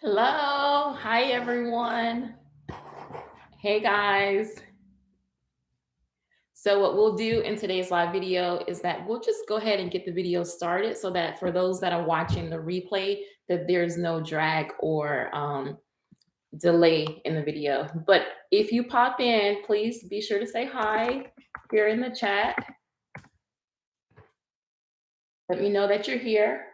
Hello. Hi, everyone. Hey, guys. So what we'll do in today's live video is that we'll just go ahead and get the video started so that for those that are watching the replay, that there's no drag or delay in the video. But if you pop in, please be sure to say hi here in the chat. Let me know that you're here.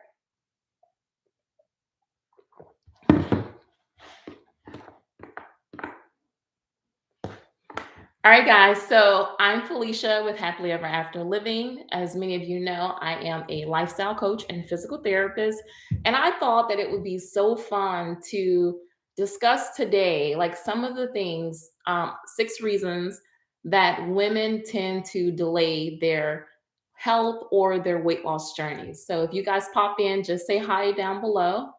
All right, guys. So I'm Felicia with Happily Ever After Living. As many of you know, I am a lifestyle coach and physical therapist. And I thought that it would be so fun to discuss today, like some of the things, 6 reasons that women tend to delay their health or their weight loss journeys. So if you guys pop in, just say hi down below.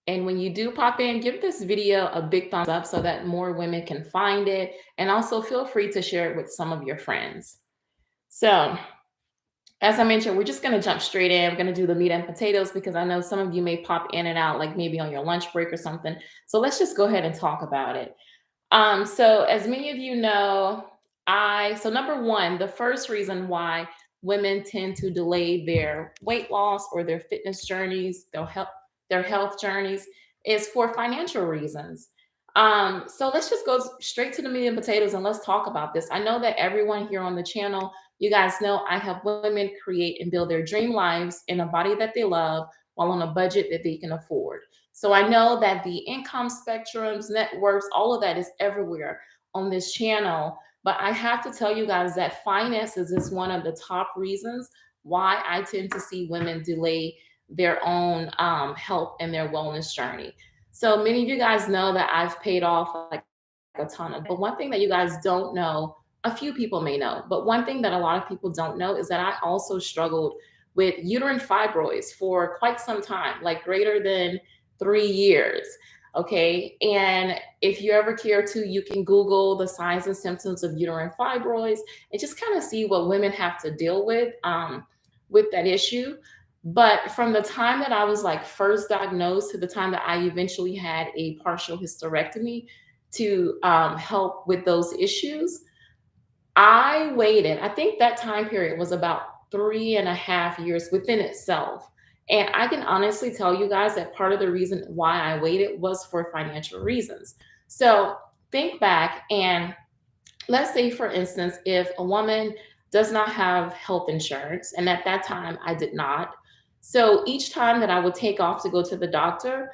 And when you do pop in, give this video a big thumbs up so that more women can find it. And also feel free to share it with some of your friends. So, as I mentioned, we're just going to jump straight in. I'm going to do the meat and potatoes because I know some of you may pop in and out, like maybe on your lunch break or something. So, let's just go ahead and talk about it. So, as many of you know, so number one, the first reason why women tend to delay their weight loss or their fitness journeys, their health journeys, is for financial reasons. So let's just go straight to the meat and potatoes and let's talk about this. I know that everyone here on the channel, you guys know I help women create and build their dream lives in a body that they love while on a budget that they can afford. So I know that the income spectrums, networks, all of that is everywhere on this channel. But I have to tell you guys that finances is one of the top reasons why I tend to see women delay their own health and their wellness journey. So many of you guys know that I've paid off like a ton of, but one thing that you guys don't know, a few people may know, but one thing that a lot of people don't know is that I also struggled with uterine fibroids for quite some time, like greater than 3 years. Okay. And if you ever care to, you can Google the signs and symptoms of uterine fibroids and just kind of see what women have to deal with that issue. But from the time that I was like first diagnosed to the time that I eventually had a partial hysterectomy to help with those issues, I waited. I think that time period was about 3.5 years within itself. And I can honestly tell you guys that part of the reason why I waited was for financial reasons. So think back and let's say, for instance, if a woman does not have health insurance, and at that time I did not. So each time that I would take off to go to the doctor,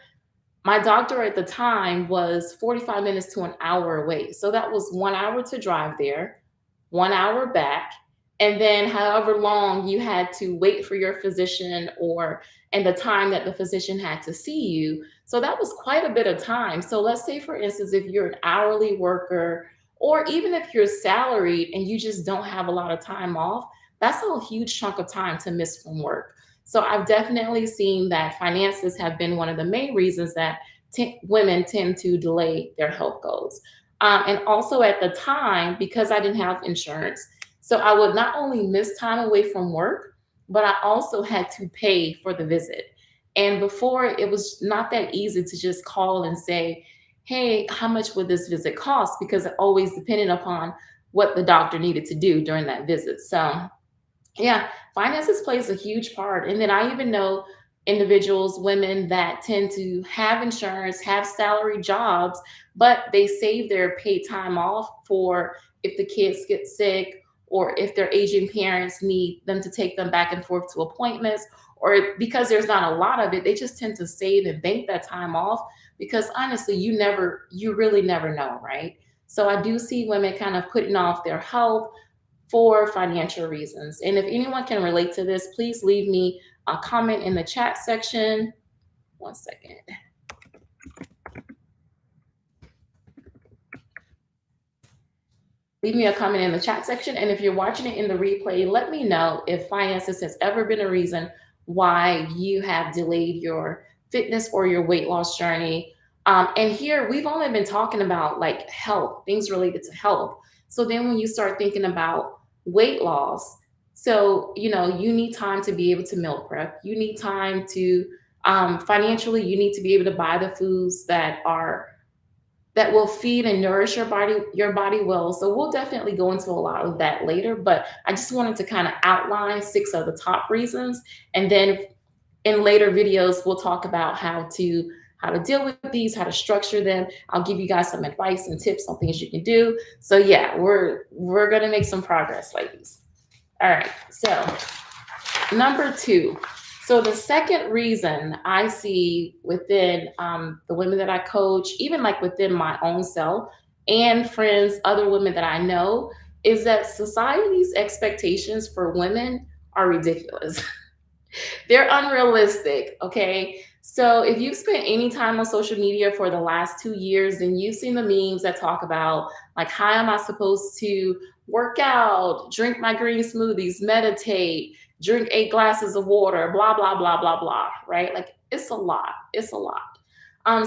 my doctor at the time was 45 minutes to an hour away. So that was 1 hour to drive there, 1 hour back, and then however long you had to wait for your physician or and the time that the physician had to see you. So that was quite a bit of time. So let's say, for instance, if you're an hourly worker or even if you're salaried and you just don't have a lot of time off, that's a huge chunk of time to miss from work. So I've definitely seen that finances have been one of the main reasons that women tend to delay their health goals. And also at the time, because I didn't have insurance, so I would not only miss time away from work, but I also had to pay for the visit. And before, it was not that easy to just call and say, hey, how much would this visit cost? Because it always depended upon what the doctor needed to do during that visit. So yeah, finances plays a huge part. And then I even know individuals, women that tend to have insurance, have salary jobs, but they save their paid time off for if the kids get sick or if their aging parents need them to take them back and forth to appointments, or because there's not a lot of it, they just tend to save and bank that time off because honestly, you really never know, right? So I do see women kind of putting off their health for financial reasons. And if anyone can relate to this, please leave me a comment in the chat section. One second. Leave me a comment in the chat section. And if you're watching it in the replay, let me know if finances has ever been a reason why you have delayed your fitness or your weight loss journey. And here we've only been talking about like health, things related to health. So then when you start thinking about weight loss, so you know, you need time to be able to meal prep. You need time to Financially, you need to be able to buy the foods that will feed and nourish your body well. So we'll definitely go into a lot of that later, but I just wanted to kind of outline 6 of the top reasons, and then in later videos we'll talk about how to deal with these, how to structure them. I'll give you guys some advice and tips on things you can do. So yeah, we're going to make some progress, ladies. All right. So number 2. So the second reason I see within the women that I coach, even like within my own self and friends, other women that I know, is that society's expectations for women are ridiculous. They're unrealistic, okay? So if you've spent any time on social media for the last 2 years, then you've seen the memes that talk about like, how am I supposed to work out, drink my green smoothies, meditate, drink 8 glasses of water, blah, blah, blah, blah, blah, right? Like it's a lot. It's a lot.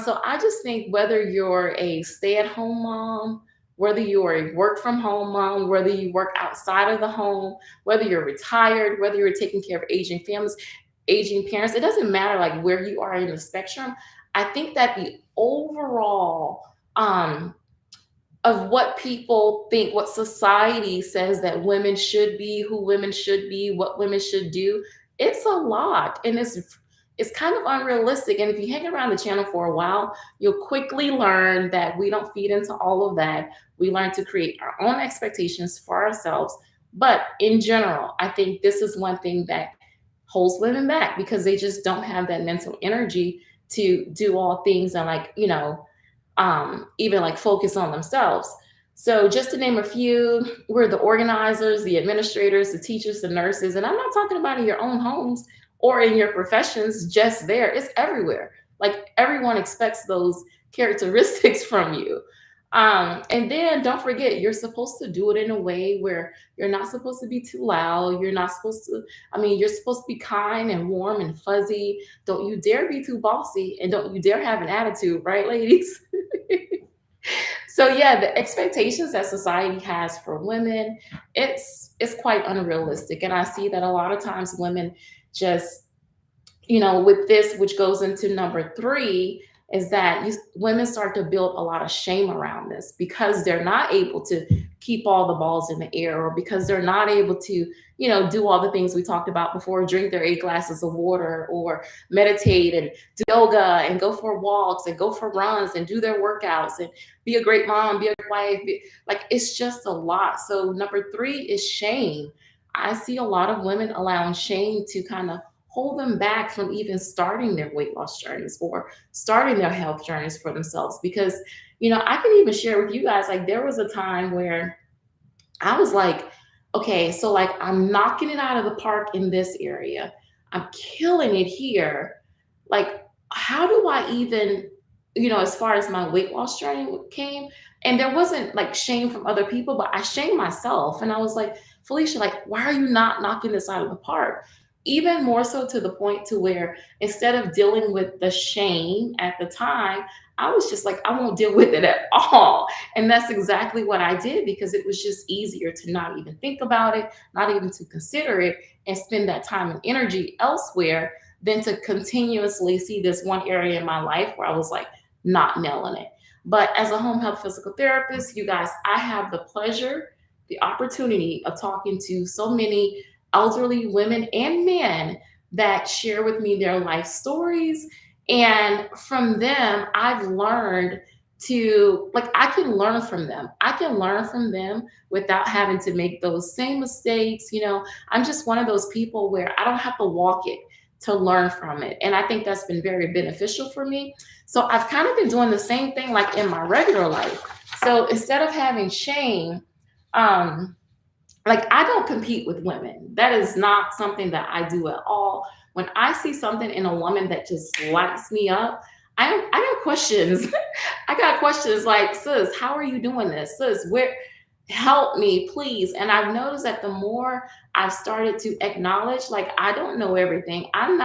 So I just think whether you're a stay-at-home mom, whether you're a work from home mom, whether you work outside of the home, whether you're retired, whether you're taking care of aging families, aging parents, it doesn't matter like where you are in the spectrum. I think that the overall of what people think, what society says that women should be, who women should be, what women should do, it's a lot. And it's kind of unrealistic. And if you hang around the channel for a while, you'll quickly learn that we don't feed into all of that. We learn to create our own expectations for ourselves. But in general, I think this is one thing that holds women back because they just don't have that mental energy to do all things and like, even like focus on themselves. So just to name a few, we're the organizers, the administrators, the teachers, the nurses, and I'm not talking about in your own homes or in your professions, just there. It's everywhere. Like everyone expects those characteristics from you. And then don't forget, you're supposed to do it in a way where you're not supposed to be too loud. You're not supposed to, you're supposed to be kind and warm and fuzzy. Don't you dare be too bossy and don't you dare have an attitude, right, ladies? So yeah, the expectations that society has for women, it's quite unrealistic. And I see that a lot of times women just with this, which goes into number 3, is that women start to build a lot of shame around this because they're not able to keep all the balls in the air, or because they're not able to, do all the things we talked about before, drink their 8 glasses of water, or meditate and do yoga and go for walks and go for runs and do their workouts and be a great mom, be a great wife. Like it's just a lot. So number 3 is shame. I see a lot of women allowing shame to kind of hold them back from even starting their weight loss journeys or starting their health journeys for themselves. Because, I can even share with you guys, like there was a time where I was like, okay, so like I'm knocking it out of the park in this area. I'm killing it here. Like, how do I even, as far as my weight loss journey came, and there wasn't like shame from other people, but I shamed myself. And I was like, Felicia, like, why are you not knocking this out of the park? Even more so to the point to where instead of dealing with the shame at the time, I was just like, I won't deal with it at all. And that's exactly what I did because it was just easier to not even think about it, not even to consider it, and spend that time and energy elsewhere than to continuously see this one area in my life where I was like not nailing it. But as a home health physical therapist, you guys, I have the pleasure, the opportunity of talking to so many elderly women and men that share with me their life stories. And from them, I've learned to, like, I can learn from them. I can learn from them without having to make those same mistakes. I'm just one of those people where I don't have to walk it to learn from it. And I think that's been very beneficial for me. So I've kind of been doing the same thing like in my regular life. So instead of having shame, like I don't compete with women. That is not something that I do at all. When I see something in a woman that just lights me up, I got questions. I got questions like, sis, how are you doing this? Sis, where help me, please. And I've noticed that the more I've started to acknowledge, like I don't know everything. I am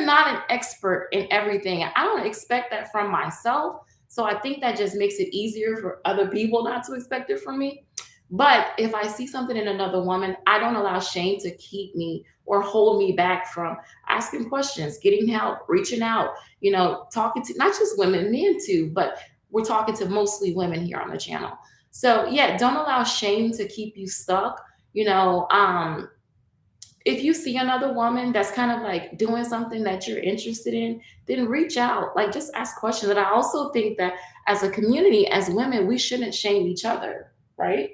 not an expert in everything. I don't expect that from myself. So I think that just makes it easier for other people not to expect it from me. But if I see something in another woman, I don't allow shame to keep me or hold me back from asking questions, getting help, reaching out, talking to not just women, men too, but we're talking to mostly women here on the channel. So yeah, don't allow shame to keep you stuck. You know, if you see another woman that's kind of like doing something that you're interested in, then reach out, like just ask questions. And I also think that as a community, as women, we shouldn't shame each other, right?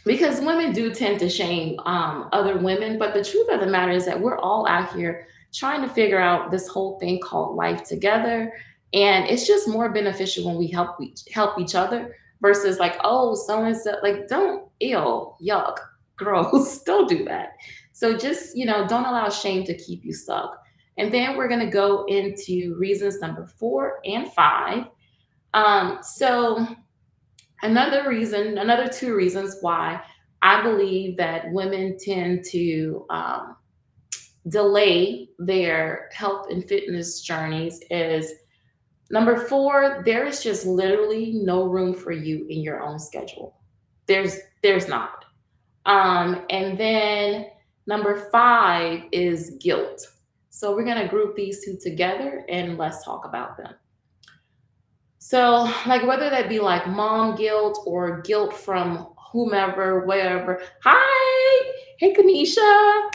Because women do tend to shame other women, but the truth of the matter is that we're all out here trying to figure out this whole thing called life together, and it's just more beneficial when we help each other versus like, oh, so and so, like, don't, ill, yuck, gross, don't do that. So just, don't allow shame to keep you stuck. And then we're going to go into reasons number 4 and 5. So another two reasons why I believe that women tend to delay their health and fitness journeys is number 4, there is just literally no room for you in your own schedule. There's not. And then number 5 is guilt. So we're going to group these two together and let's talk about them. So, like, whether that be like mom guilt or guilt from whomever, wherever. Hi, hey, Kanisha.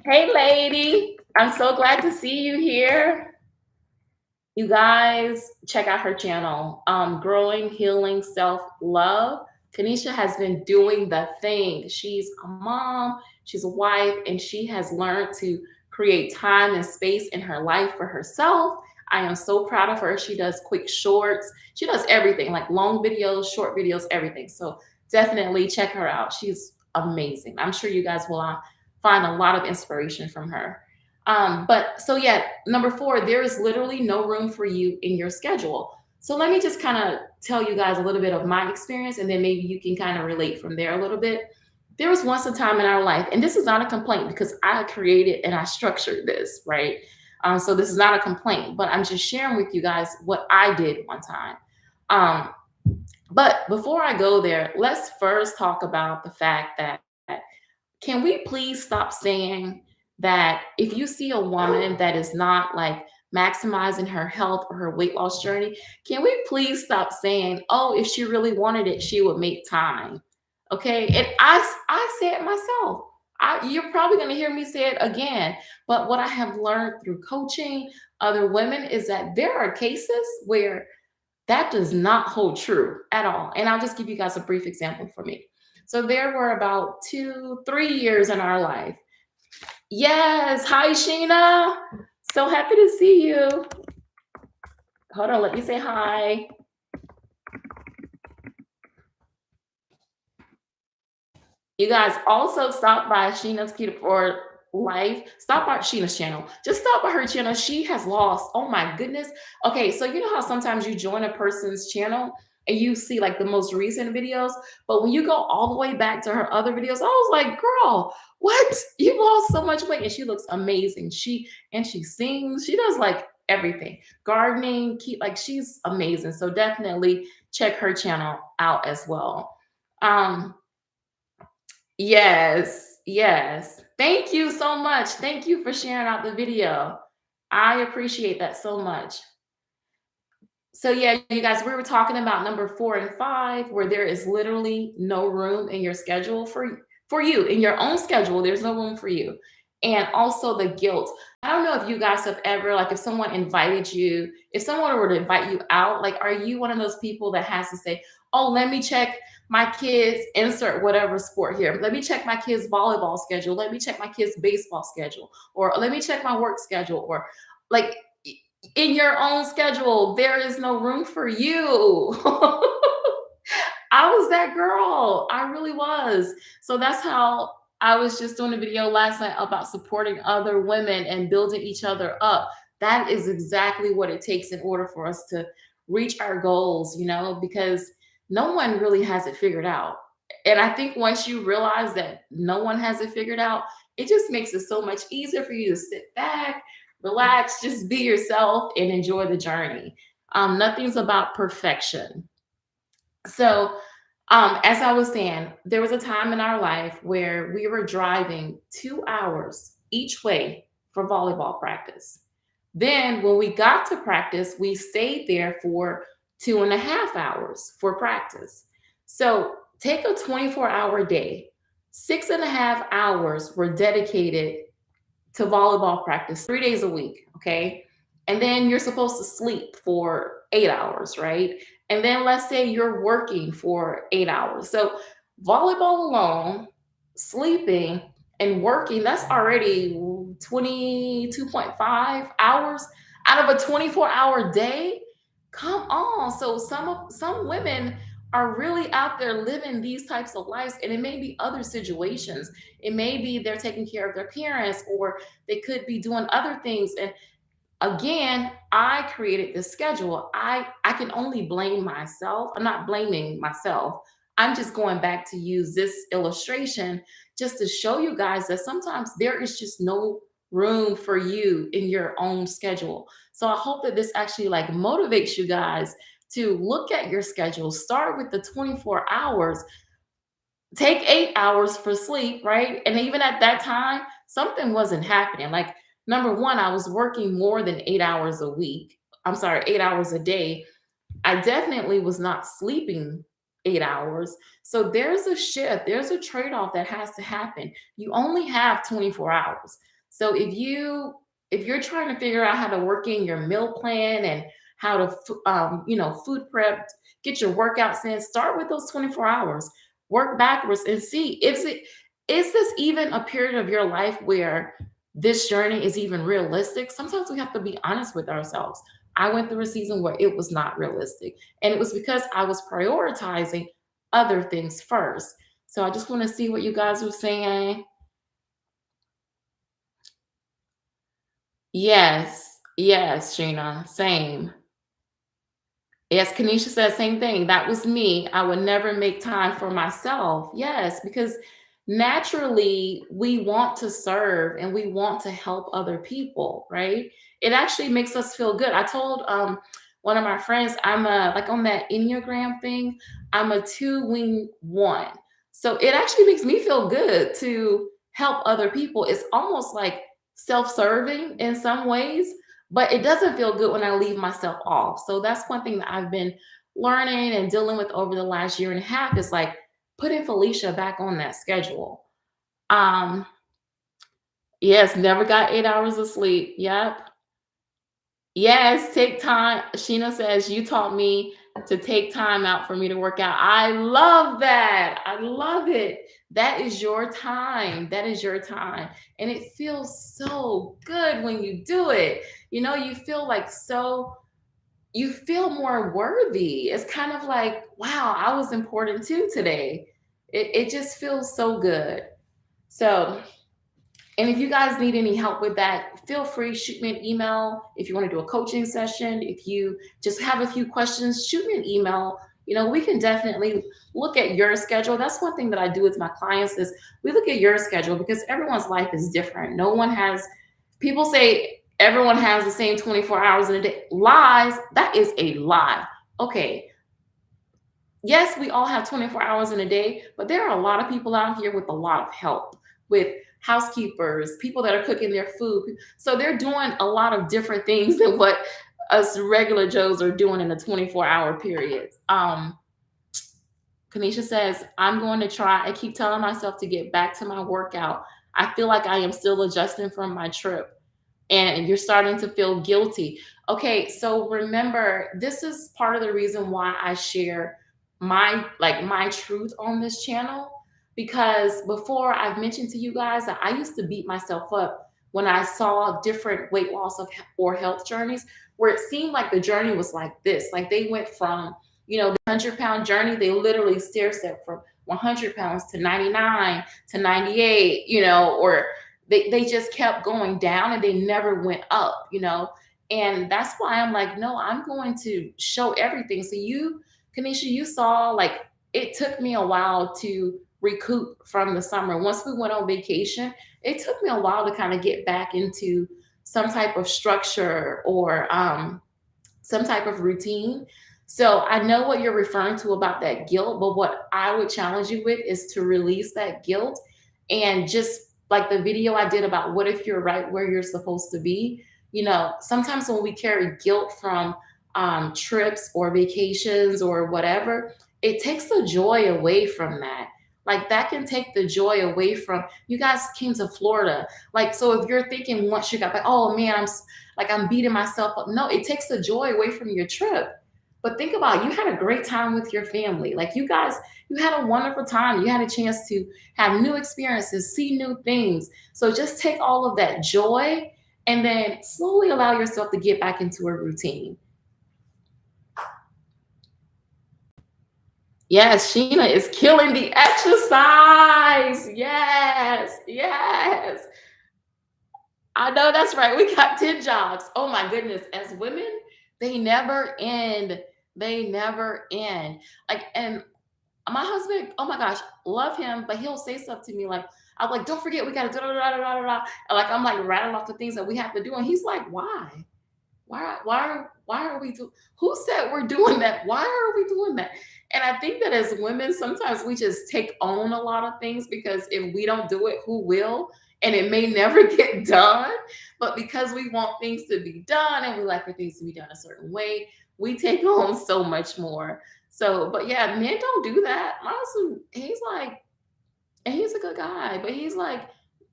Hey, lady. I'm so glad to see you here. You guys, check out her channel, Growing Healing Self Love. Kanisha has been doing the thing. She's a mom, she's a wife, and she has learned to create time and space in her life for herself. I am so proud of her. She does quick shorts, she does everything like long videos, short videos, everything. So definitely check her out. She's amazing. I'm sure you guys will find a lot of inspiration from her. But so yeah, number 4, there is literally no room for you in your schedule. So let me just kind of tell you guys a little bit of my experience, and then maybe you can kind of relate from there a little bit. There was once a time in our life, and this is not a complaint because I created and I structured this, right? So this is not a complaint, but I'm just sharing with you guys what I did one time. Um, but before I go there, let's first talk about the fact that can we please stop saying that if you see a woman that is not like maximizing her health or her weight loss journey, can we please stop saying, oh, if she really wanted it, she would make time? Okay. And I say it myself. You're probably going to hear me say it again. But what I have learned through coaching other women is that there are cases where that does not hold true at all. And I'll just give you guys a brief example for me. So there were about 2, 3 years in our life. Yes. Hi, Sheena. So happy to see you. Hold on. Let me say hi. You guys also stop by Sheena's Keto for Life. Stop by Sheena's channel. Just stop by her channel. She has lost. Oh my goodness. Okay, so you know how sometimes you join a person's channel and you see like the most recent videos, but when you go all the way back to her other videos, I was like, girl, what? You lost so much weight, and she looks amazing. She sings. She does like everything. Gardening, keep like she's amazing. So definitely check her channel out as well. Um, Yes, yes. Thank you so much. Thank you for sharing out the video. I appreciate that so much. So yeah, you guys, we were talking about number 4 and 5, where there is literally no room in your schedule for you in your own schedule. There's no room for you, and also the guilt. I don't know if you guys have ever like if someone invited you, if someone were to invite you out, like are you one of those people that has to say, "Oh, let me check my kids insert whatever sport here. Let me check my kids volleyball schedule. Let me check my kids baseball schedule, or let me check my work schedule," or like in your own schedule, there is no room for you. I was that girl. I really was. So that's how I was just doing a video last night about supporting other women and building each other up. That is exactly what it takes in order for us to reach our goals, because no one really has it figured out. And I think once you realize that no one has it figured out, it just makes it so much easier for you to sit back, relax, just be yourself and enjoy the journey. Nothing's about perfection. So, as I was saying, there was a time in our life where we were driving 2 hours each way for volleyball practice. Then, when we got to practice, we stayed there for 2.5 hours for practice. So, take a 24-hour day, 6.5 hours were dedicated to volleyball practice 3 days a week. Okay. And then you're supposed to sleep for 8 hours, right? And then let's say you're working for 8 hours. So volleyball alone, sleeping and working, that's already 22.5 hours out of a 24-hour day. Come on. So some women are really out there living these types of lives, and it may be other situations. It may be they're taking care of their parents, or they could be doing other things. And again, I created this schedule. I can only blame myself. I'm not blaming myself. I'm just going back to use this illustration just to show you guys that sometimes there is just no room for you in your own schedule. So I hope that this actually like motivates you guys to look at your schedule. Start with the 24 hours, take 8 hours for sleep, right? And even at that time, something wasn't happening. Like, number one, I was working more than 8 hours a week. I'm sorry, 8 hours a day. I definitely was not sleeping 8 hours. So there's a shift, there's a trade off that has to happen. You only have 24 hours. So if you're trying to figure out how to work in your meal plan and how to food prep, get your workouts in, start with those 24 hours. Work backwards and see, is this even a period of your life where this journey is even realistic? Sometimes we have to be honest with ourselves. I went through a season where it was not realistic. And it was because I was prioritizing other things first. So I just want to see what you guys are saying. Yes, yes, Sheena, same. Yes, Kanisha said same thing. That was me. I would never make time for myself. Yes, because naturally we want to serve and we want to help other people, right? It actually makes us feel good. I told one of my friends, I'm a like on that Enneagram thing, I'm a two wing one. So it actually makes me feel good to help other people. It's almost like self-serving in some ways, but it doesn't feel good when I leave myself off. So that's one thing that I've been learning and dealing with over the last year and a half is like putting Felicia back on that schedule. Um, yes, never got 8 hours of sleep. Yep. Yes, take time. Sheena says, you taught me to take time out for me to work out. I love that. I love it. That is your time. That is your time. And it feels so good when you do it. You feel like you feel more worthy. It's kind of like, wow, I was important too today. It just feels so good. So, and if you guys need any help with that, feel free, shoot me an email. If you want to do a coaching session, if you just have a few questions, shoot me an email. We can definitely look at your schedule. That's one thing that I do with my clients is we look at your schedule because everyone's life is different. No one has, people say everyone has the same 24 hours in a day. Lies, that is a lie. Okay, yes, we all have 24 hours in a day, but there are a lot of people out here with a lot of help, with housekeepers, people that are cooking their food. So they're doing a lot of different things than what us regular Joes are doing in a 24-hour period. Kanisha says, I'm going to try. I keep telling myself to get back to my workout. I feel like I am still adjusting from my trip and you're starting to feel guilty. Okay, so remember, this is part of the reason why I share my truth on this channel, because before I've mentioned to you guys that I used to beat myself up when I saw different weight loss or health journeys where it seemed like the journey was like this. Like they went from, the 100-pound journey, they literally stair step from 100 pounds to 99 to 98, or they just kept going down and they never went up. And that's why I'm like, no, I'm going to show everything. So Kanisha, you saw like it took me a while to recoup from the summer. Once we went on vacation, it took me a while to kind of get back into some type of structure or some type of routine. So I know what you're referring to about that guilt, but what I would challenge you with is to release that guilt and just like the video I did about what if you're right where you're supposed to be. Sometimes when we carry guilt from trips or vacations or whatever, it takes the joy away from that. Like that can take the joy away from you guys came to Florida. Like, so if you're thinking once you got back, oh man, I'm beating myself up. No, it takes the joy away from your trip. But think about it, you had a great time with your family. Like you had a wonderful time. You had a chance to have new experiences, see new things. So just take all of that joy and then slowly allow yourself to get back into a routine. Yes, Sheena is killing the exercise. Yes, yes. I know that's right. We got 10 jobs. Oh my goodness. As women, they never end. They never end. Like, and my husband, oh my gosh, love him, but he'll say stuff to me like, I'm like, don't forget, we gotta da da da da da da. And like I'm like rattling off the things that we have to do. And he's like, why? Why are we doing? Who said we're doing that? Why are we doing that? And I think that as women, sometimes we just take on a lot of things because if we don't do it, who will? And it may never get done. But because we want things to be done and we like for things to be done a certain way, we take on so much more. So, but yeah, men don't do that. My husband, he's like, and he's a good guy, but he's like,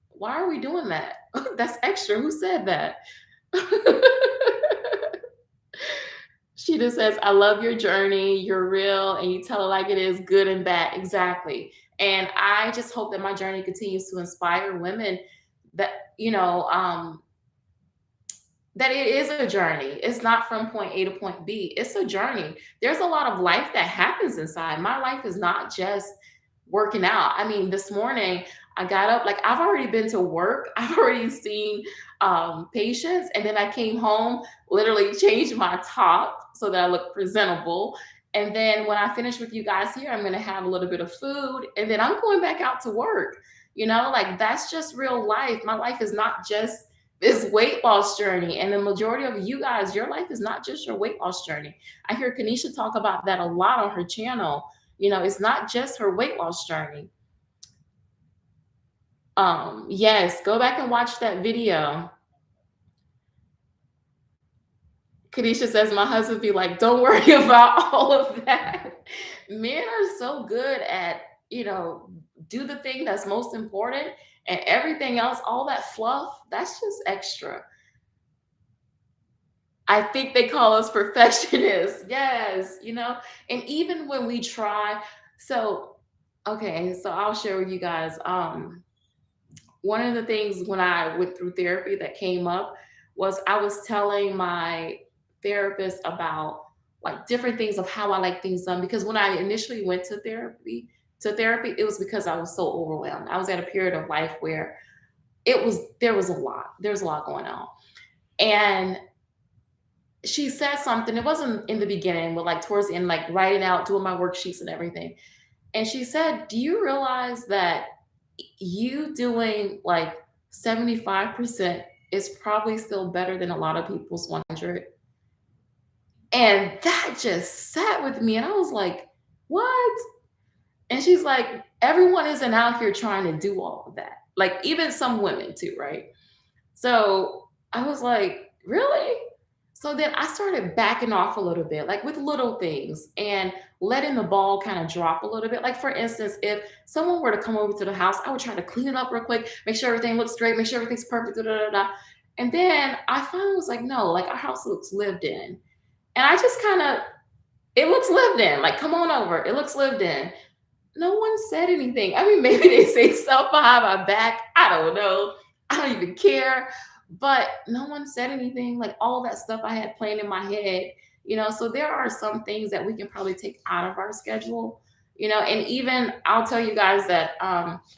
why are we doing that? That's extra. Who said that? She just says, I love your journey. You're real and you tell it like it is, good and bad. Exactly. And I just hope that my journey continues to inspire women that, that it is a journey. It's not from point A to point B. It's a journey. There's a lot of life that happens inside. My life is not just working out. I mean, this morning I got up, like I've already been to work. I've already seen patients. And then I came home, literally changed my top so that I look presentable. And then when I finish with you guys here, I'm going to have a little bit of food and then I'm going back out to work. Like that's just real life. My life is not just this weight loss journey. And the majority of you guys, your life is not just your weight loss journey. I hear Kanisha talk about that a lot on her channel. It's not just her weight loss journey. Yes, go back and watch that video. Kanisha says, my husband be like, don't worry about all of that. Men are so good at, do the thing that's most important and everything else, all that fluff, that's just extra. I think they call us perfectionists. Yes, and even when we try, so okay, so I'll share with you guys. One of the things when I went through therapy that came up was I was telling my therapist about like different things of how I like things done. Because when I initially went to therapy, it was because I was so overwhelmed. I was at a period of life where there was a lot going on. And she said something, it wasn't in the beginning, but like towards the end, like writing out, doing my worksheets and everything. And she said, do you realize that you doing like 75% is probably still better than a lot of people's 100? And that just sat with me. And I was like, what? And she's like, everyone isn't out here trying to do all of that. Like even some women too, right? So I was like, really? So then I started backing off a little bit, like with little things and letting the ball kind of drop a little bit. Like for instance, if someone were to come over to the house, I would try to clean it up real quick, make sure everything looks straight, make sure everything's perfect, da, da, da, da. And then I finally was like, no, like our house looks lived in. And I just kind of, it looks lived in, like come on over, it looks lived in. No one said anything. I mean, maybe they say stuff behind my back. I don't know. I don't even care. But no one said anything. Like all that stuff I had playing in my head, So there are some things that we can probably take out of our schedule, And even I'll tell you guys that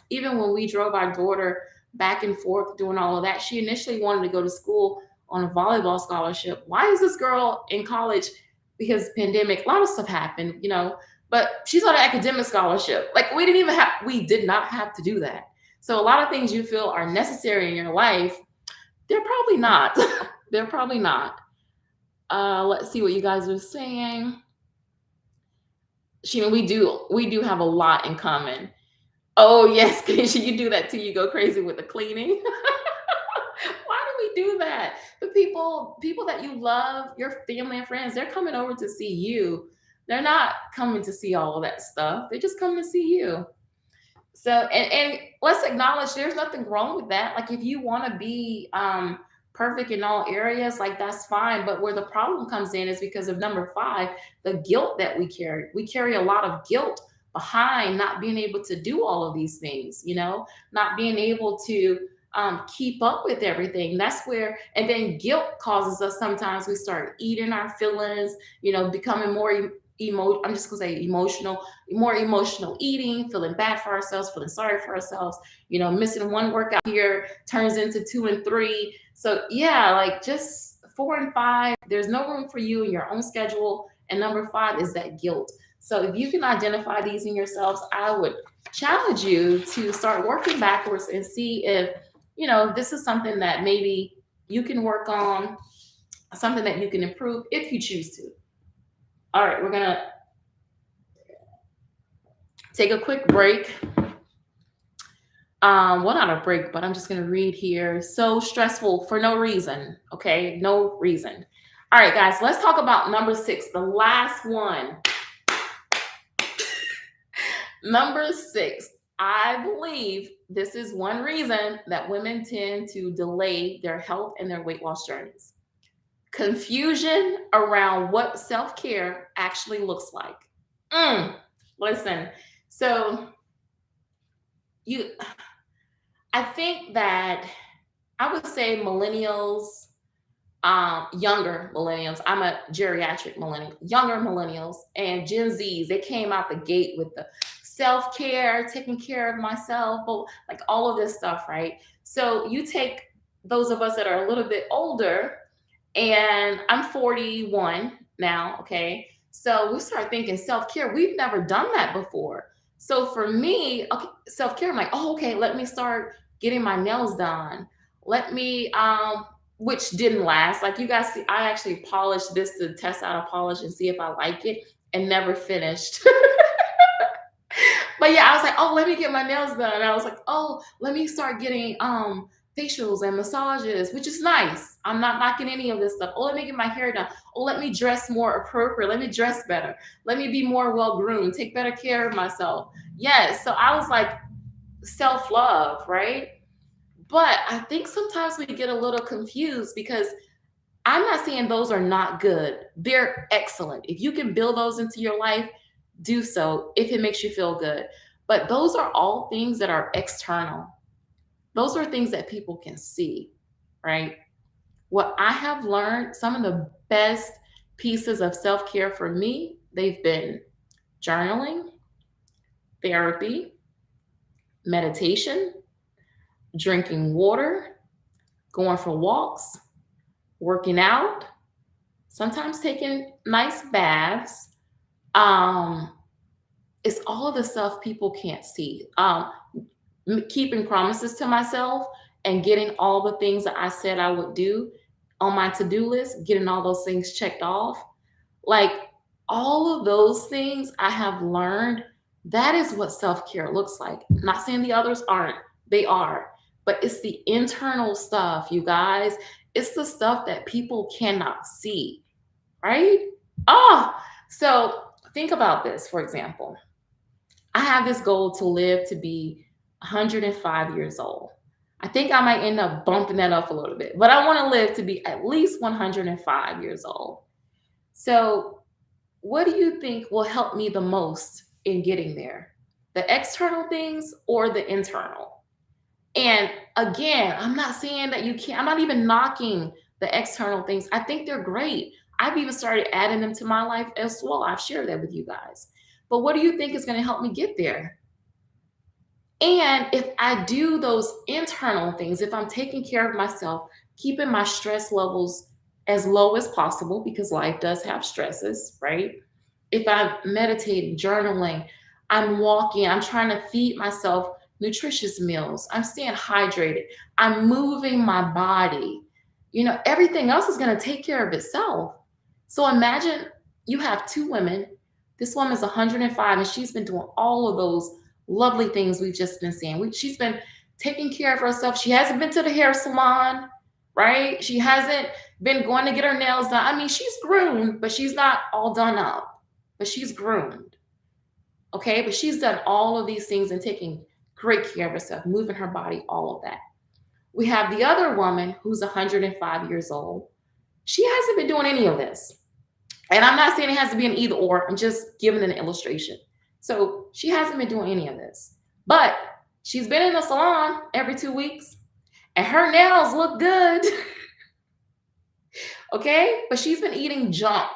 even when we drove our daughter back and forth doing all of that, she initially wanted to go to school on a volleyball scholarship. Why is this girl in college? Because pandemic, a lot of stuff happened, but she's on an academic scholarship. Like we did not have to do that. So a lot of things you feel are necessary in your life, they're probably not. They're probably not. Let's see what you guys are saying. Sheena, we do have a lot in common. Oh yes, Keisha, you do that too. You go crazy with the cleaning. Why do we do that? The people that you love, your family and friends, they're coming over to see you. They're not coming to see all of that stuff. They're just coming to see you. So and let's acknowledge there's nothing wrong with that. Like if you want to be perfect in all areas, like that's fine. But where the problem comes in is because of number five, the guilt that we carry. We carry a lot of guilt behind not being able to do all of these things, not being able to keep up with everything. That's where, and then guilt causes us sometimes we start eating our feelings, becoming more I'm just gonna say emotional, more emotional eating, feeling bad for ourselves, feeling sorry for ourselves, missing one workout here turns into two and three. So yeah, like just four and five, there's no room for you in your own schedule. And number five is that guilt. So if you can identify these in yourselves, I would challenge you to start working backwards and see if, this is something that maybe you can work on, something that you can improve if you choose to. All right, we're gonna take a quick break. Well, not a break, but I'm just gonna read here. So stressful for no reason. Okay, no reason. All right, guys, let's talk about number 6, the last one. Number 6. I believe this is one reason that women tend to delay their health and their weight loss journeys. Confusion around what self-care actually looks like. Listen, so I think that I would say millennials, younger millennials, I'm a geriatric millennial, younger millennials and Gen Zs, they came out the gate with the self-care, taking care of myself, like all of this stuff, right? So you take those of us that are a little bit older, and I'm 41 now, okay? So we start thinking self-care. We've never done that before. So for me, okay, self-care, I'm like, oh, okay, let me start getting my nails done. Let me, which didn't last. Like you guys see, I actually polished this to test out a polish and see if I like it and never finished. But yeah, I was like, oh, let me get my nails done. And I was like, oh, let me start getting facials and massages, which is nice. I'm not knocking any of this stuff. Oh, let me get my hair done. Oh, let me dress more appropriate. Let me dress better. Let me be more well-groomed, take better care of myself. Yes. So I was like, self-love, right? But I think sometimes we get a little confused because I'm not saying those are not good. They're excellent. If you can build those into your life, do so if it makes you feel good. But those are all things that are external. Those are things that people can see, right? What I have learned, some of the best pieces of self-care for me, they've been journaling, therapy, meditation, drinking water, going for walks, working out, sometimes taking nice baths. It's all of the stuff people can't see. Keeping promises to myself and getting all the things that I said I would do on my to-do list, getting all those things checked off. Like all of those things I have learned, that is what self-care looks like. I'm not saying the others aren't, they are, but it's the internal stuff, you guys. It's the stuff that people cannot see, right? So think about this, for example. I have this goal to live to be 105 years old. I think I might end up bumping that up a little bit, but I want to live to be at least 105 years old. So, what do you think will help me the most in getting there? The external things or the internal? And again, I'm not saying that you can't, I'm not even knocking the external things. I think they're great. I've even started adding them to my life as well. I've shared that with you guys. But what do you think is going to help me get there? And if I do those internal things, if I'm taking care of myself, keeping my stress levels as low as possible, because life does have stresses, right? If I'm meditating, journaling, I'm walking, I'm trying to feed myself nutritious meals, I'm staying hydrated, I'm moving my body, everything else is going to take care of itself. So imagine you have two women. This woman's 105 and she's been doing all of those lovely things we've just been seeing. She's been taking care of herself. She hasn't been to the hair salon, right? She hasn't been going to get her nails done. I mean, she's groomed, but she's not all done up, but she's groomed. Okay. But she's done all of these things and taking great care of herself, moving her body, all of that. We have the other woman who's 105 years old. She hasn't been doing any of this. And I'm not saying it has to be an either or. I'm just giving an illustration. So she hasn't been doing any of this, but she's been in the salon every 2 weeks and her nails look good. Okay. But she's been eating junk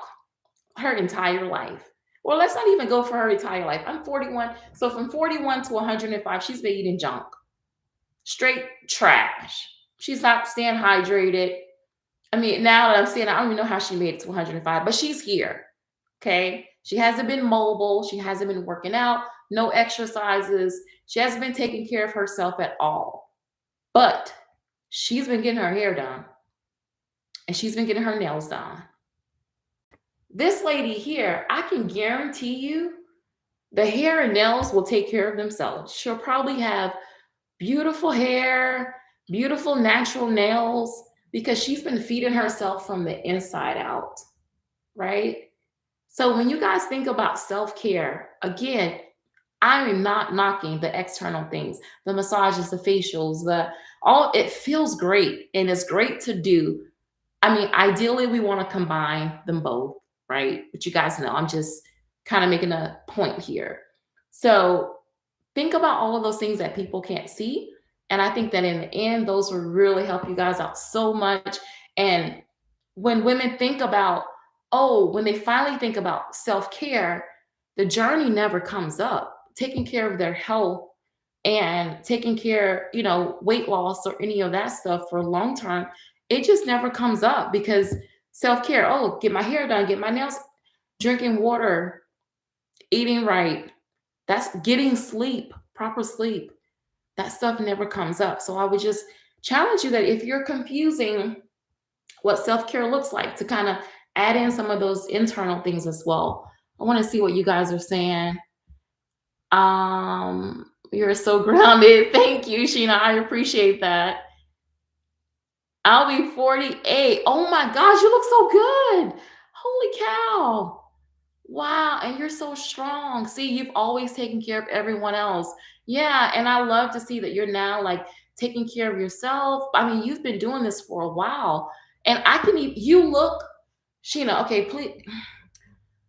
her entire life. Well, let's not even go for her entire life. I'm 41. So from 41 to 105, she's been eating junk, straight trash. She's not staying hydrated. I mean, now that I'm seeing, I don't even know how she made it to 105, but she's here. Okay. She hasn't been mobile. She hasn't been working out, no exercises. She hasn't been taking care of herself at all. But she's been getting her hair done and she's been getting her nails done. This lady here, I can guarantee you the hair and nails will take care of themselves. She'll probably have beautiful hair, beautiful natural nails because she's been feeding herself from the inside out, right? So when you guys think about self-care, again, I am not knocking the external things, the massages, the facials, it feels great and it's great to do. I mean, ideally we want to combine them both, right? But you guys know, I'm just kind of making a point here. So think about all of those things that people can't see. And I think that in the end, those will really help you guys out so much. And when women think about, when they finally think about self-care, the journey never comes up. Taking care of their health and taking care, weight loss or any of that stuff for long term, it just never comes up because self-care, get my hair done, get my nails, drinking water, eating right, that's getting sleep, proper sleep. That stuff never comes up. So I would just challenge you that if you're confusing what self-care looks like, to kind of add in some of those internal things as well. I want to see what you guys are saying. You're so grounded. Thank you, Sheena. I appreciate that. I'll be 48. Oh my gosh, you look so good. Holy cow. Wow, and you're so strong. See, you've always taken care of everyone else. Yeah, and I love to see that you're now like taking care of yourself. I mean, you've been doing this for a while. And you look, Sheena, okay, please.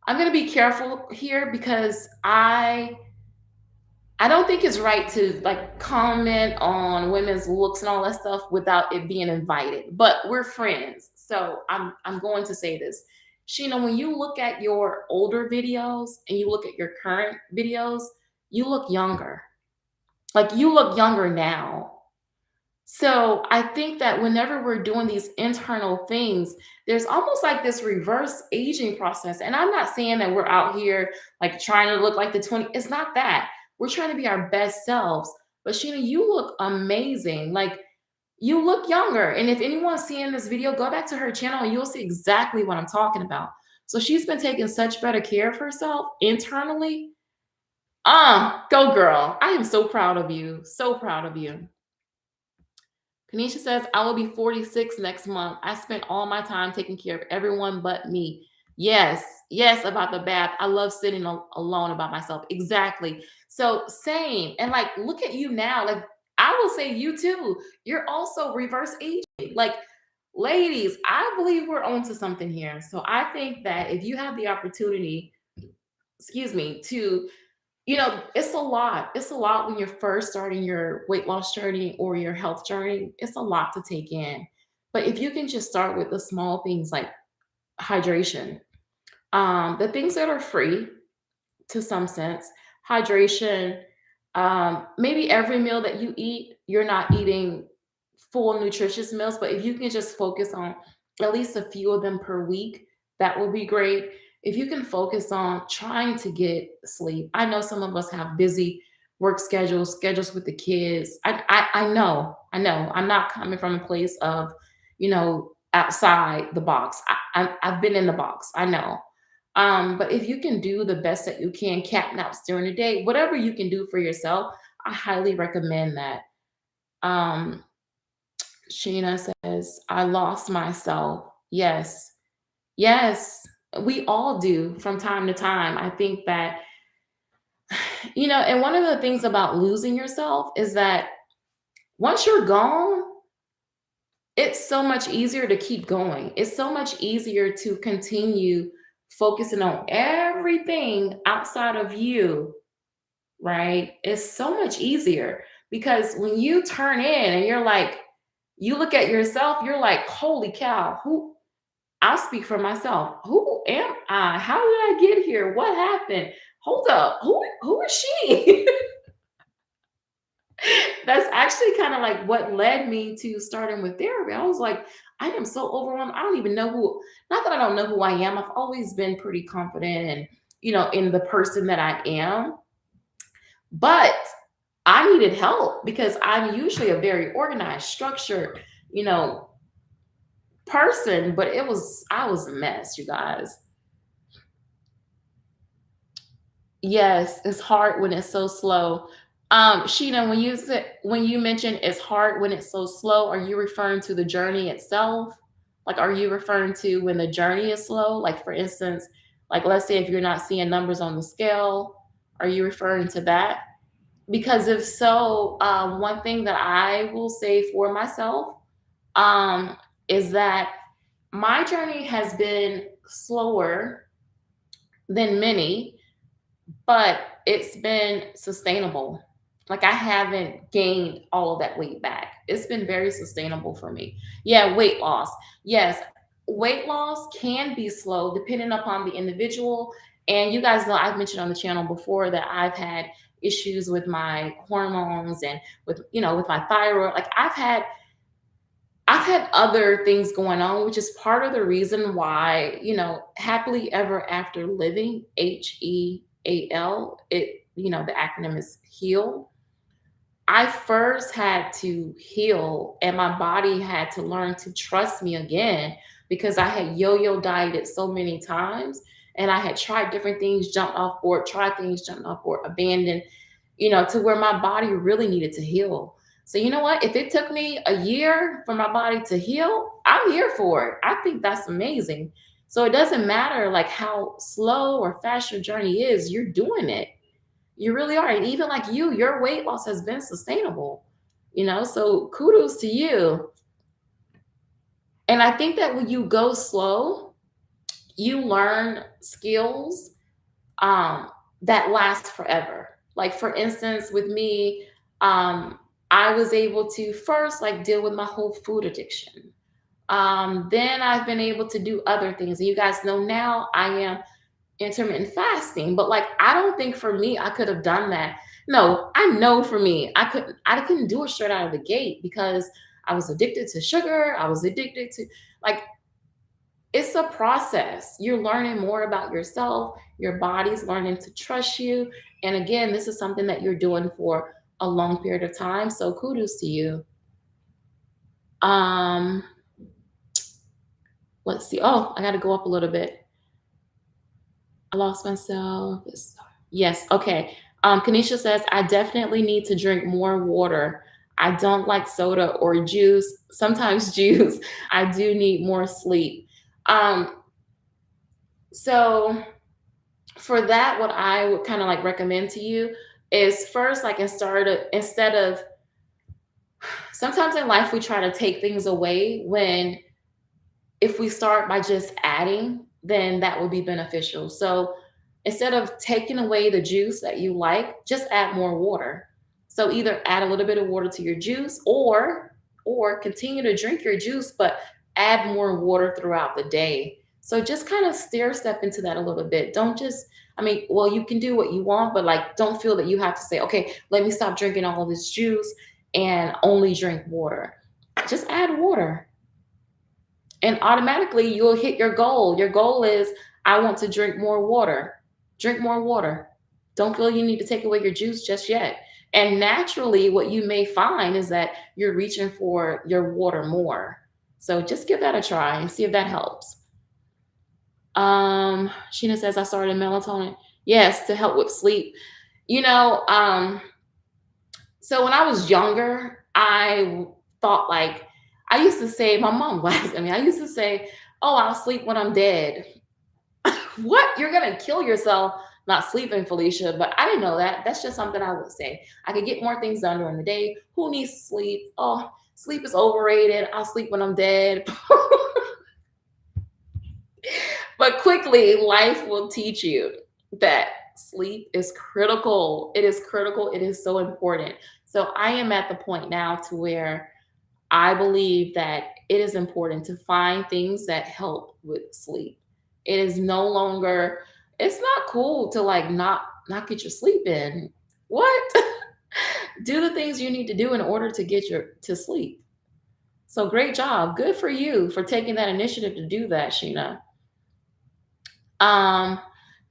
I'm going to be careful here because I don't think it's right to like comment on women's looks and all that stuff without it being invited. But we're friends, so I'm going to say this. Sheena, when you look at your older videos and you look at your current videos, you look younger. Like you look younger now. So I think that whenever we're doing these internal things, there's almost like this reverse aging process. And I'm not saying that we're out here like trying to look like the 20. It's not that. We're trying to be our best selves. But Sheena, you look amazing. Like you look younger. And if anyone's seeing this video, go back to her channel and you'll see exactly what I'm talking about. So she's been taking such better care of herself internally. Go girl. I am so proud of you. So proud of you. Kanisha says, I will be 46 next month. I spent all my time taking care of everyone but me. Yes, yes, about the bath. I love sitting alone about myself. Exactly. So same. And like, look at you now. Like, I will say you too. You're also reverse aging. Like, ladies, I believe we're onto something here. So I think that if you have the opportunity, to it's a lot. It's a lot when you're first starting your weight loss journey or your health journey. It's a lot to take in. But if you can just start with the small things like hydration, the things that are free to some sense, hydration, maybe every meal that you eat, you're not eating full nutritious meals, but if you can just focus on at least a few of them per week, that will be great. If you can focus on trying to get sleep. I know some of us have busy work schedules with the kids. I know. I'm not coming from a place of, outside the box. I've been in the box. I know. But if you can do the best that you can, cap naps during the day, whatever you can do for yourself, I highly recommend that. Um, Sheena says, I lost myself. Yes. Yes. We all do from time to time. I think that, and one of the things about losing yourself is that once you're gone, it's so much easier to keep going. It's so much easier to continue focusing on everything outside of you, right? It's so much easier because when you turn in and you're like, you look at yourself, you're like, holy cow, I'll speak for myself. Who am I? How did I get here? What happened? Hold up. Who is she? That's actually kind of like what led me to starting with therapy. I was like, I am so overwhelmed. I don't even know not that I don't know who I am. I've always been pretty confident and, in the person that I am. But I needed help because I'm usually a very organized, structured, you know, person, but I was a mess, you guys. Yes, it's hard when it's so slow. Sheena, when you mention it's hard when it's so slow, are you referring to the journey itself? Like, are you referring to when the journey is slow? Like, for instance, like let's say if you're not seeing numbers on the scale, are you referring to that? Because if so, one thing that I will say for myself um, is that my journey has been slower than many, but it's been sustainable. Like I haven't gained all of that weight back. It's been very sustainable for me. Yeah, weight loss. Yes, weight loss can be slow depending upon the individual. And you guys know I've mentioned on the channel before that I've had issues with my hormones and with my thyroid. Like I've had other things going on, which is part of the reason why, happily ever after living, HEAL, the acronym is HEAL. I first had to heal and my body had to learn to trust me again because I had yo-yo dieted so many times and I had tried different things, jumped off board, tried things, jumped off board, abandoned, to where my body really needed to heal. So you know what? If it took me a year for my body to heal, I'm here for it. I think that's amazing. So it doesn't matter like how slow or fast your journey is, you're doing it. You really are. And even like your weight loss has been sustainable, so kudos to you. And I think that when you go slow, you learn skills um, that last forever. Like for instance, with me, I was able to first like deal with my whole food addiction. Then I've been able to do other things. And you guys know now I am intermittent fasting, but like I don't think for me I could have done that. No, I know for me I couldn't do it straight out of the gate because I was addicted to sugar. I was addicted to like it's a process. You're learning more about yourself. Your body's learning to trust you. And again, this is something that you're doing for a long period of time. So kudos to you. Um, let's see. Oh, I got to go up a little bit. I lost myself. Yes. Okay. Kanisha says, I definitely need to drink more water. I don't like soda or juice. Sometimes juice. I do need more sleep. Um, so for that, what I would kind of like recommend to you is first, like instead of sometimes in life we try to take things away when if we start by just adding, then that would be beneficial. So instead of taking away the juice that you like, just add more water. So either add a little bit of water to your juice or continue to drink your juice, but add more water throughout the day. So just kind of stair step into that a little bit. Don't just, I mean, well, you can do what you want, but like don't feel that you have to say, okay, let me stop drinking all of this juice and only drink water. Just add water and automatically you'll hit your goal. Your goal is I want to drink more water. Drink more water. Don't feel you need to take away your juice just yet. And naturally, what you may find is that you're reaching for your water more. So just give that a try and see if that helps. Sheena says I started melatonin. Yes, to help with sleep. You know, so when I was younger, thought like I used to say, my mom laughed at me. I used to say, "Oh, I'll sleep when I'm dead." What? You're gonna kill yourself not sleeping, Felicia. But I didn't know that. That's just something I would say. I could get more things done during the day. Who needs sleep? Oh, sleep is overrated. I'll sleep when I'm dead. But quickly, life will teach you that sleep is critical. It is critical. It is so important. So I am at the point now to where I believe that it is important to find things that help with sleep. It is no longer, it's not cool to like not get your sleep in. What? Do the things you need to do in order to get your to sleep. So great job. Good for you for taking that initiative to do that, Sheena. Um,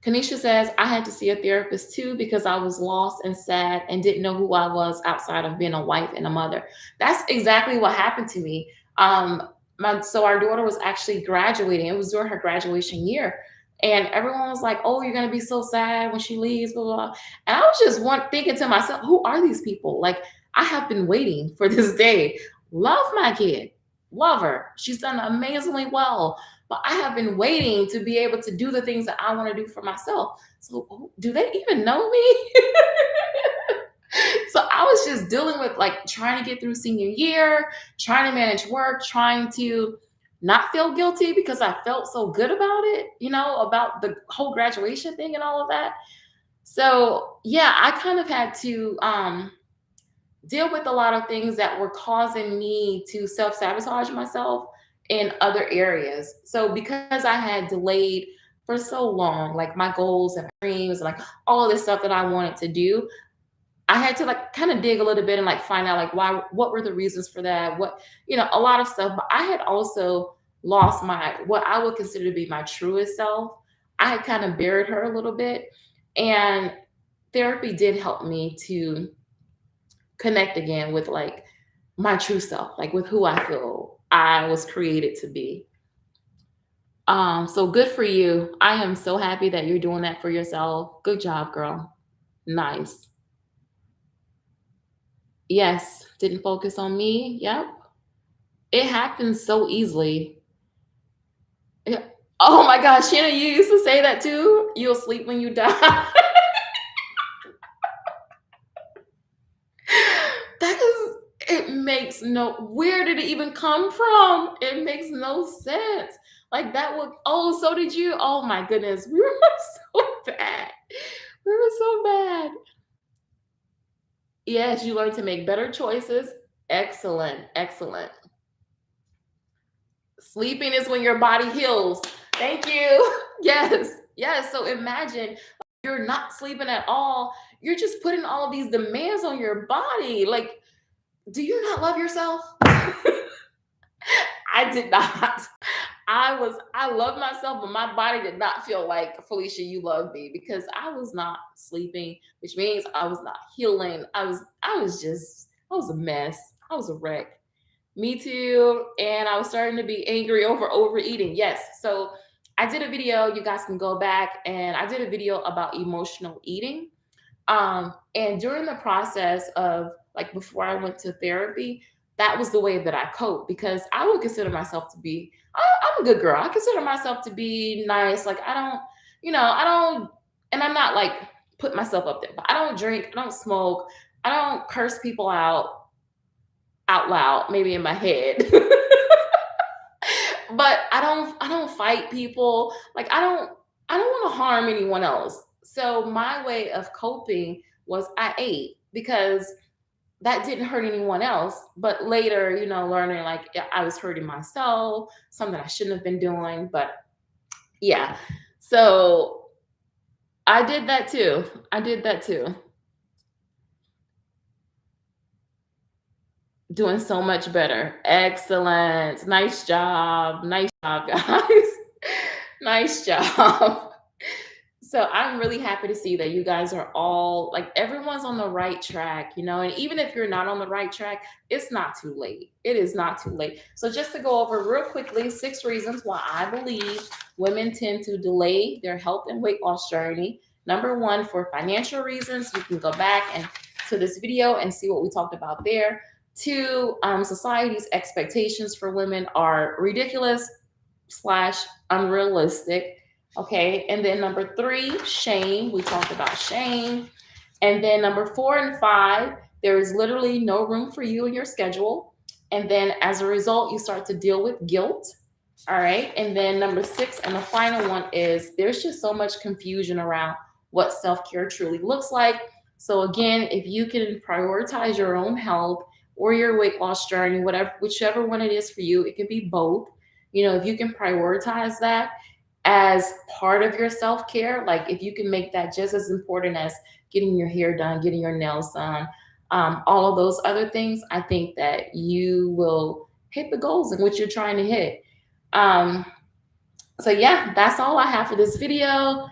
Kanisha says, I had to see a therapist too because I was lost and sad and didn't know who I was outside of being a wife and a mother. That's exactly what happened to me. So our daughter was actually graduating. It was during her graduation year. And everyone was like, "Oh, you're gonna be so sad when she leaves, blah, blah, blah." And I was just thinking to myself, who are these people? Like, I have been waiting for this day. Love my kid, love her. She's done amazingly well, but I have been waiting to be able to do the things that I want to do for myself. So, do they even know me? So, I was just dealing with like trying to get through senior year, trying to manage work, trying to not feel guilty because I felt so good about it, about the whole graduation thing and all of that. So, yeah, I kind of had to deal with a lot of things that were causing me to self sabotage myself in other areas. So because I had delayed for so long, like my goals and dreams, like all this stuff that I wanted to do, I had to like kind of dig a little bit and like find out like what were the reasons for that, a lot of stuff. But I had also lost what I would consider to be my truest self. I had kind of buried her a little bit, and therapy did help me to connect again with like my true self, like with who I feel I was created to be. So good for you. I am so happy that you're doing that for yourself. Good job, girl. Nice. Yes, didn't focus on me. Yep. It happens so easily. Yeah. Oh my gosh, Shanna, you used to say that too. You'll sleep when you die. That is, it makes no, where did it even come from? It makes no sense. Like that would, oh, so did you? Oh my goodness. We were so bad. We were so bad. Yes, you learn to make better choices. Excellent. Excellent. Sleeping is when your body heals. Thank you. Yes. Yes. So imagine you're not sleeping at all. You're just putting all of these demands on your body. Like, do you not love yourself? I did not. I love myself, but my body did not feel like, Felicia, you love me, because I was not sleeping, which means I was not healing. I was a mess. I was a wreck. Me too. And I was starting to be angry over overeating. Yes. So I did a video, you guys can go back, and I did a video about emotional eating. And during the process of like before I went to therapy, that was the way that I cope, because I would consider myself to be, I'm a good girl. I consider myself to be nice. Like I don't, and I'm not like put myself up there, but I don't drink, I don't smoke, I don't curse people out loud, maybe in my head. But I don't fight people. Like I don't want to harm anyone else. So my way of coping was I ate, because that didn't hurt anyone else. But later, learning like I was hurting myself, something I shouldn't have been doing. But yeah. So I did that too. I did that too. Doing so much better. Excellent. Nice job. Nice job, guys. Nice job. So I'm really happy to see that you guys are all like everyone's on the right track, and even if you're not on the right track, it's not too late. It is not too late. So just to go over real quickly, 6 reasons why I believe women tend to delay their health and weight loss journey. Number one, for financial reasons. You can go back and to this video and see what we talked about there. Two, society's expectations for women are ridiculous slash unrealistic. Okay. And then number three, shame. We talked about shame. And then number 4 and 5, there is literally no room for you in your schedule. And then as a result, you start to deal with guilt. All right. And then number 6, and the final one is there's just so much confusion around what self care truly looks like. So, again, if you can prioritize your own health or your weight loss journey, whatever, whichever one it is for you, it can be both. If you can prioritize that as part of your self care, like if you can make that just as important as getting your hair done, getting your nails done, all of those other things, I think that you will hit the goals in which you're trying to hit. Um, so yeah, that's all I have for this video.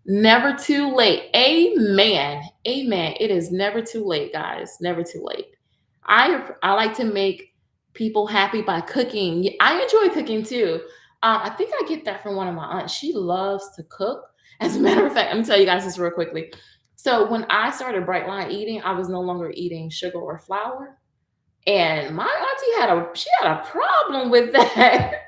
Never too late. Amen. Amen. It is never too late, guys. Never too late. I like to make people happy by cooking. I enjoy cooking too. I think I get that from one of my aunts. She loves to cook. As a matter of fact, let me tell you guys this real quickly. So when I started Bright Line Eating, I was no longer eating sugar or flour. And my auntie had a problem with that.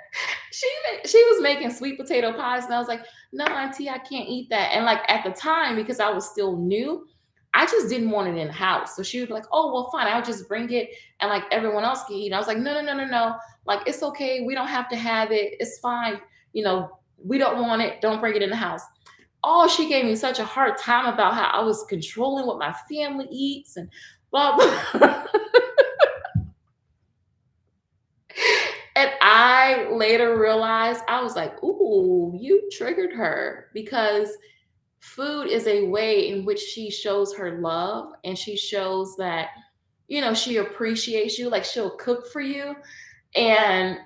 She was making sweet potato pies, and I was like, "No, auntie, I can't eat that." And like at the time, because I was still new, I just didn't want it in the house. So she would be like, "Oh, well, fine, I'll just bring it, and like everyone else can eat." And I was like, "No, no, no, no, no. Like it's okay. We don't have to have it. It's fine. We don't want it. Don't bring it in the house." Oh, she gave me such a hard time about how I was controlling what my family eats and blah blah. And I later realized, I was like, ooh, you triggered her, because food is a way in which she shows her love, and she shows that, she appreciates you. Like she'll cook for you. And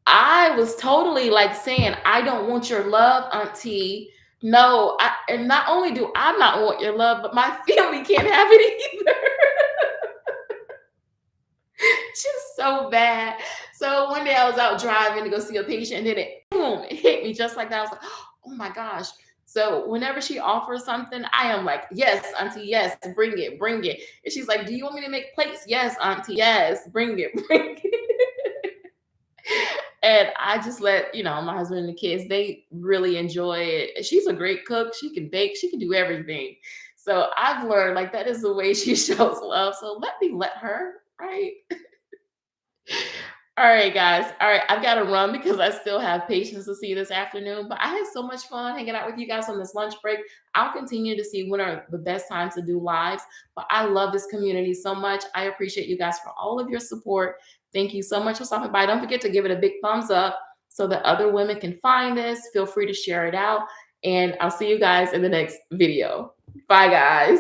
I was totally like saying, I don't want your love, auntie. No, and not only do I not want your love, but my family can't have it either. Just so bad. So one day I was out driving to go see a patient, and then it hit me just like that. I was like, oh my gosh. So whenever she offers something, I am like, yes, auntie, yes, bring it, bring it. And she's like, do you want me to make plates? Yes, auntie, yes, bring it, bring it. And I just let, my husband and the kids, they really enjoy it. She's a great cook. She can bake, she can do everything. So I've learned like that is the way she shows love. So let me let her, right? All right, guys. All right, I've got to run because I still have patients to see this afternoon. But I had so much fun hanging out with you guys on this lunch break. I'll continue to see when are the best times to do lives. But I love this community so much. I appreciate you guys for all of your support. Thank you so much for stopping by. Don't forget to give it a big thumbs up so that other women can find this. Feel free to share it out. And I'll see you guys in the next video. Bye, guys.